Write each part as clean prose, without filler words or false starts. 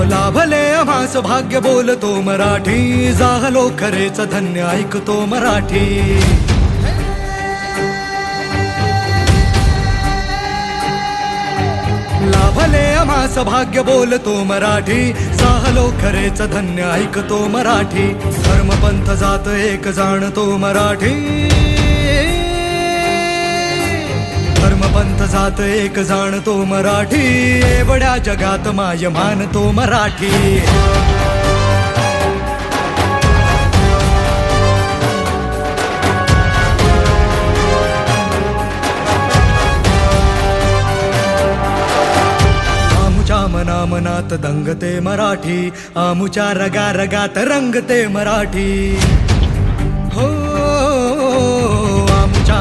लाभले आम्हास भाग्य बोलतो मराठी, जाहलो खरेच धन्य ऐकतो मराठी। लाभले आम्हास भाग्य बोलतो मराठी, जाहलो खरेच धन्य ऐकतो मराठी। धर्मपंथ जात एक जाणतो मराठी, धर्मपंथ जात एक जाणतो मराठी। एवढ्या जगात माय मानतो मराठी। आमुच्या मनामनात दंगते मराठी, आमुच्या रगा रगात रंगते मराठी। हो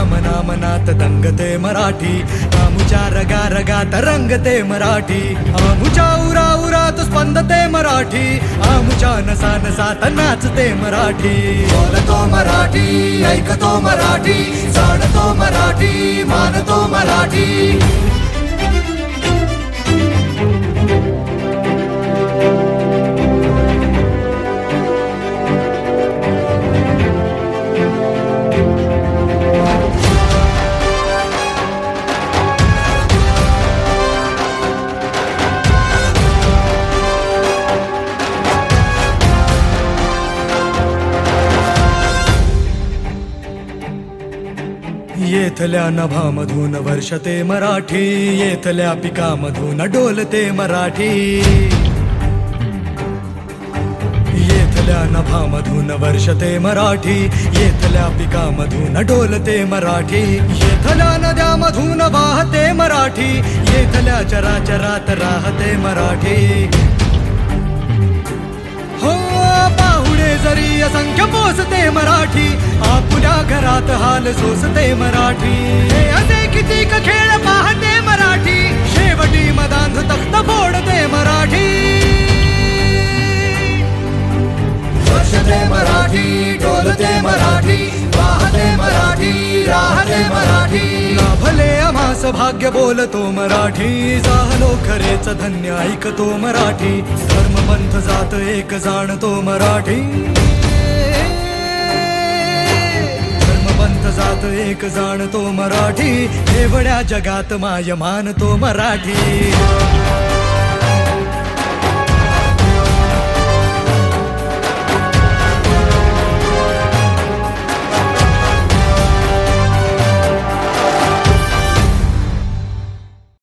मनामनात दंगते मराठी, आमुच्या रगा रगात रंगते मराठी। आमुच्या उरा उरात स्पंदते मराठी, आमुच्या नसा नसात नाचते मराठी। बोलतो मराठी, ऐकतो मराठी, जाणतो मराठी, मानतो मराठी। येथल्या नभामधून वर्षते मराठी, येथल्या पिकामधून डोलते मराठी। येथल्या नभामधून वर्षते मराठी, येथल्या पिकामधून डोलते मराठी। येथल्या नद्यामधून वाहते मराठी, येथल्या चराचरात राहते मराठी। हो पाहुणे जरी असंख्य पोसते मराठी, आपल्या घरात हाल सोसते मराठी। हे असे कितीक खेळ पाहते मराठी, शेवटी मदांध तख्त फोडते मराठी। वर्षते मराठी, डोलते मराठी, वाहते मराठी, राहते मराठी। लाभले आम्हास भाग्य बोलतो मराठी, जाहलो खरेच धन्य ऐकतो मराठी। धर्मपंथ जात एक जाणतो मराठी, धर्मपंथ जात एक जाणतो मराठी। एवढ्या जगात माय मानतो मराठी।